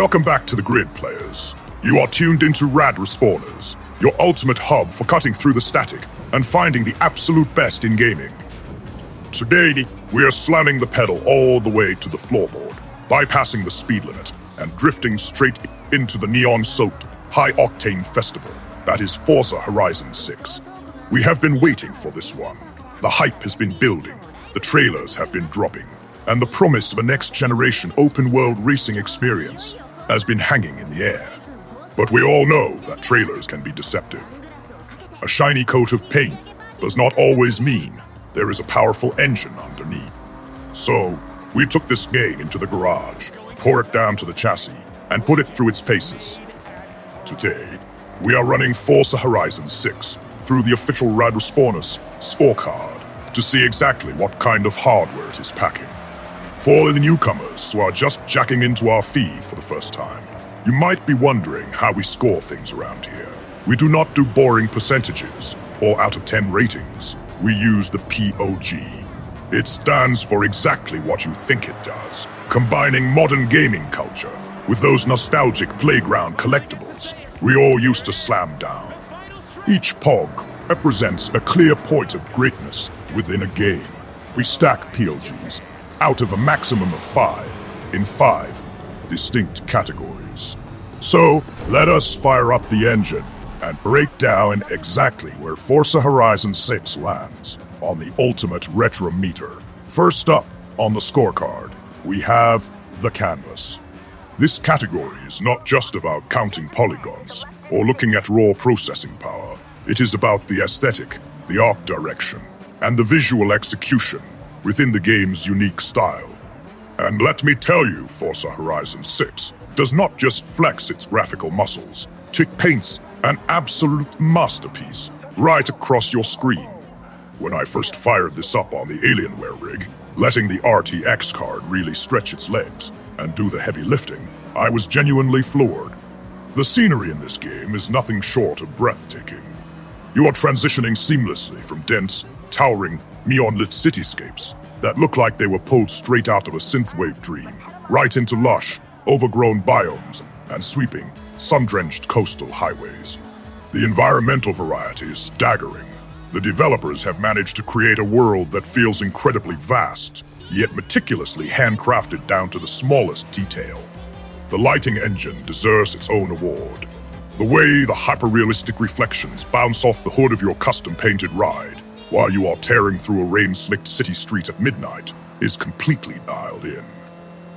Welcome back to the grid, players. You are tuned into Rad Respawners, your ultimate hub for cutting through the static and finding the absolute best in gaming. Today, we are slamming the pedal all the way to the floorboard, bypassing the speed limit, and drifting straight into the neon-soaked, high-octane festival that is Forza Horizon 6. We have been waiting for this one. The hype has been building, the trailers have been dropping, and the promise of a next-generation open-world racing experience has been hanging in the air. But we all know that trailers can be deceptive. A shiny coat of paint does not always mean there is a powerful engine underneath. So, we took this game into the garage, tore it down to the chassis, and put it through its paces. Today, we are running Forza Horizon 6 through the official Rad Respawners scorecard to see exactly what kind of hardware it is packing. For the newcomers who are just jacking into our feed for the first time, you might be wondering how we score things around here. We do not do boring percentages or out of 10 ratings. We use the POG. It stands for exactly what you think it does, combining modern gaming culture with those nostalgic playground collectibles we all used to slam down. Each POG represents a clear point of greatness within a game. We stack POGs out of a maximum of 5 in 5 distinct categories. So, let us fire up the engine and break down exactly where Forza Horizon 6 lands on the ultimate retro meter. First up on the scorecard, we have the canvas. This category is not just about counting polygons or looking at raw processing power. It is about the aesthetic, the art direction, and the visual execution within the game's unique style. And let me tell you, Forza Horizon 6 does not just flex its graphical muscles, it paints an absolute masterpiece right across your screen. When I first fired this up on the Alienware rig, letting the RTX card really stretch its legs and do the heavy lifting, I was genuinely floored. The scenery in this game is nothing short of breathtaking. You are transitioning seamlessly from dense, towering, neon-lit cityscapes that look like they were pulled straight out of a synthwave dream, right into lush, overgrown biomes and sweeping, sun-drenched coastal highways. The environmental variety is staggering. The developers have managed to create a world that feels incredibly vast, yet meticulously handcrafted down to the smallest detail. The lighting engine deserves its own award. The way the hyper-realistic reflections bounce off the hood of your custom-painted ride while you are tearing through a rain-slicked city street at midnight is completely dialed in.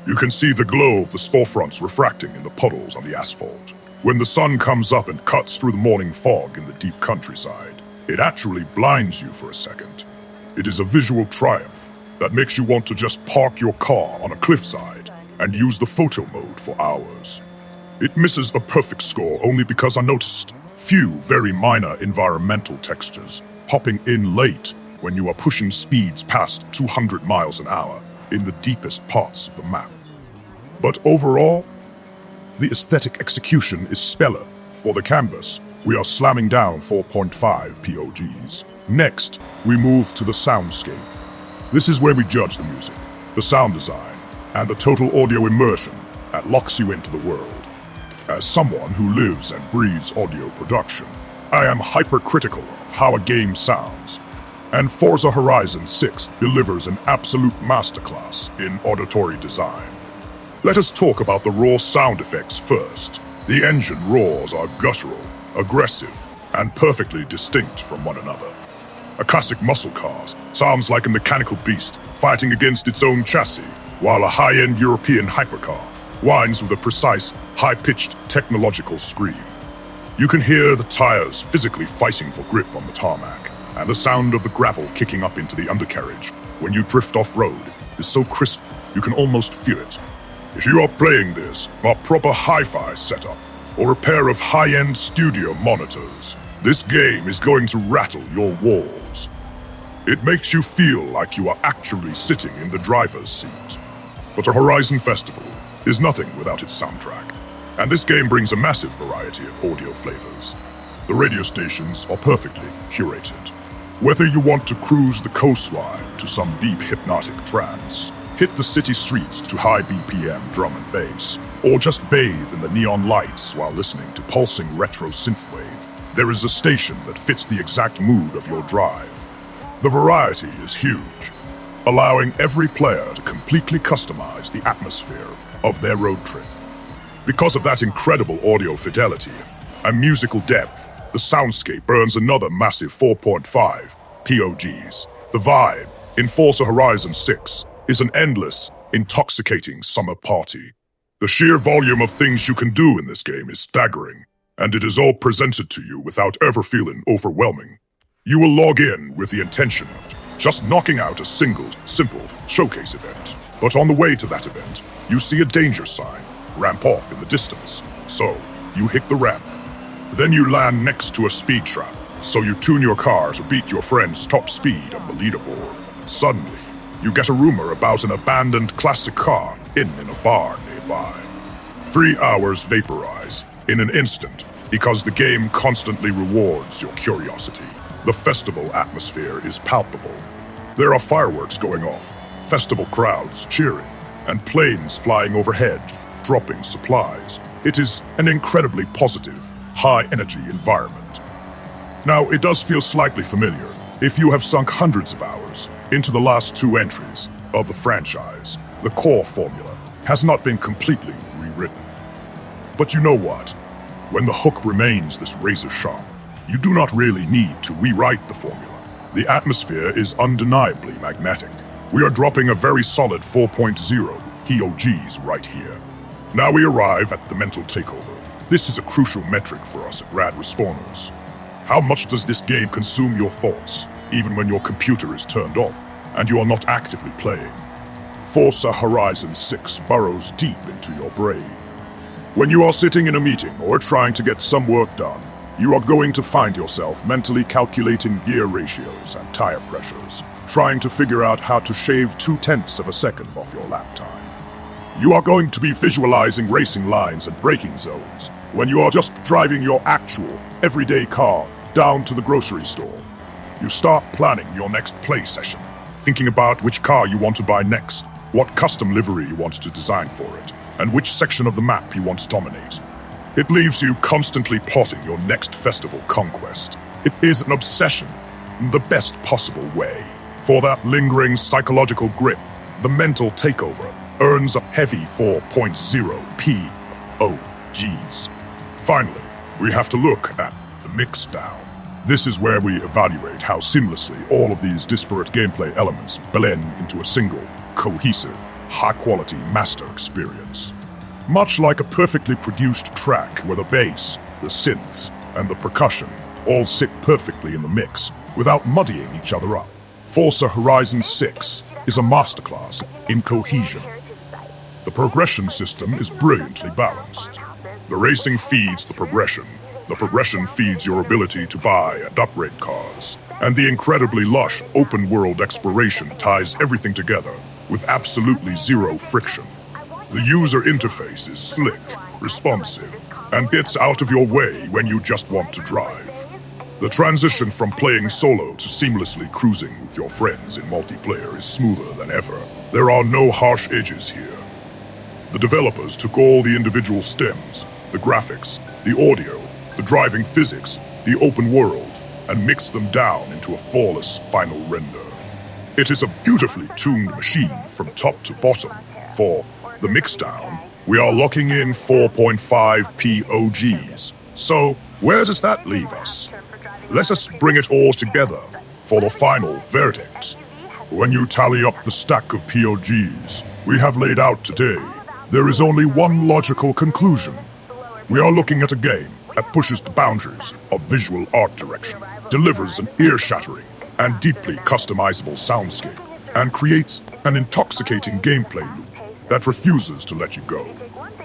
You can see the glow of the storefronts refracting in the puddles on the asphalt. When the sun comes up and cuts through the morning fog in the deep countryside, it actually blinds you for a second. It is a visual triumph that makes you want to just park your car on a cliffside and use the photo mode for hours. It misses a perfect score only because I noticed few very minor environmental textures popping in late when you are pushing speeds past 200 miles an hour in the deepest parts of the map. But overall, the aesthetic execution is stellar. For the canvas, we are slamming down 4.5 POGs. Next, we move to the soundscape. This is where we judge the music, the sound design, and the total audio immersion that locks you into the world. As someone who lives and breathes audio production, I am hypercritical of how a game sounds. And Forza Horizon 6 delivers an absolute masterclass in auditory design. Let us talk about the raw sound effects first. The engine roars are guttural, aggressive, and perfectly distinct from one another. A classic muscle car sounds like a mechanical beast fighting against its own chassis, while a high-end European hypercar whines with a precise, high-pitched technological scream. You can hear the tires physically fighting for grip on the tarmac, and the sound of the gravel kicking up into the undercarriage when you drift off-road is so crisp you can almost feel it. If you are playing this on a proper hi-fi setup or a pair of high-end studio monitors, this game is going to rattle your walls. It makes you feel like you are actually sitting in the driver's seat. But a Horizon Festival is nothing without its soundtrack, and this game brings a massive variety of audio flavors. The radio stations are perfectly curated. Whether you want to cruise the coastline to some deep hypnotic trance, Hit the city streets to high BPM drum and bass, or just bathe in the neon lights while listening to pulsing retro synthwave. There is a station that fits the exact mood of your drive. The variety is huge, allowing every player to completely customize the atmosphere of their road trip. Because of that incredible audio fidelity and musical depth, the soundscape earns another massive 4.5 POGs. The vibe in Forza Horizon 6 is an endless, intoxicating summer party. The sheer volume of things you can do in this game is staggering, and it is all presented to you without ever feeling overwhelming. You will log in with the intention of just knocking out a single, simple showcase event. But on the way to that event, you see a danger sign, ramp off in the distance. So, you hit the ramp. Then you land next to a speed trap, so you tune your car to beat your friend's top speed on the leaderboard. Suddenly, you get a rumor about an abandoned classic car hidden in a bar nearby. 3 hours vaporize in an instant because the game constantly rewards your curiosity. The festival atmosphere is palpable. There are fireworks going off, festival crowds cheering, and planes flying overhead, dropping supplies. It is an incredibly positive, high-energy environment. Now, it does feel slightly familiar if you have sunk hundreds of hours into the last 2 entries of the franchise. The core formula has not been completely rewritten. But you know what? When the hook remains this razor sharp, you do not really need to rewrite the formula. The atmosphere is undeniably magnetic. We are dropping a very solid 4.0 POGs right here. Now we arrive at the mental takeover. This is a crucial metric for us at Rad Respawners. How much does this game consume your thoughts, even when your computer is turned off and you are not actively playing? Forza Horizon 6 burrows deep into your brain. When you are sitting in a meeting or trying to get some work done, you are going to find yourself mentally calculating gear ratios and tire pressures, trying to figure out how to shave 0.2 of a second off your lap time. You are going to be visualizing racing lines and braking zones when you are just driving your actual, everyday car down to the grocery store. You start planning your next play session, thinking about which car you want to buy next, what custom livery you want to design for it, and which section of the map you want to dominate. It leaves you constantly plotting your next festival conquest. It is an obsession, in the best possible way. For that lingering psychological grip, the mental takeover earns a heavy 4.0 POGs. Finally, we have to look at the mixdown. This is where we evaluate how seamlessly all of these disparate gameplay elements blend into a single, cohesive, high-quality master experience. Much like a perfectly produced track where the bass, the synths, and the percussion all sit perfectly in the mix without muddying each other up. Forza Horizon 6 is a masterclass in cohesion. The progression system is brilliantly balanced. The racing feeds the progression feeds your ability to buy and upgrade cars, and the incredibly lush open-world exploration ties everything together with absolutely zero friction. The user interface is slick, responsive, and gets out of your way when you just want to drive. The transition from playing solo to seamlessly cruising with your friends in multiplayer is smoother than ever. There are no harsh edges here. The developers took all the individual stems, the graphics, the audio, the driving physics, the open world, and mixed them down into a flawless final render. It is a beautifully tuned machine from top to bottom. For the mixdown, we are locking in 4.5 POGs. So, where does that leave us? Let us bring it all together for the final verdict. When you tally up the stack of POGs we have laid out today, there is only one logical conclusion. We are looking at a game that pushes the boundaries of visual art direction, delivers an ear-shattering and deeply customizable soundscape, and creates an intoxicating gameplay loop that refuses to let you go.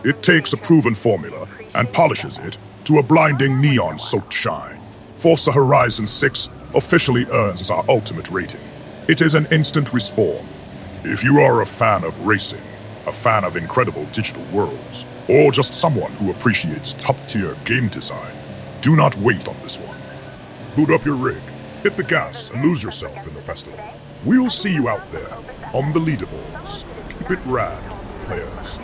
It takes a proven formula and polishes it to a blinding neon-soaked shine. Forza Horizon 6 officially earns our ultimate rating. It is an instant respawn. If you are a fan of racing, a fan of incredible digital worlds, or just someone who appreciates top-tier game design, do not wait on this one. Boot up your rig, hit the gas, and lose yourself in the festival. We'll see you out there on the leaderboards. bit rad, players.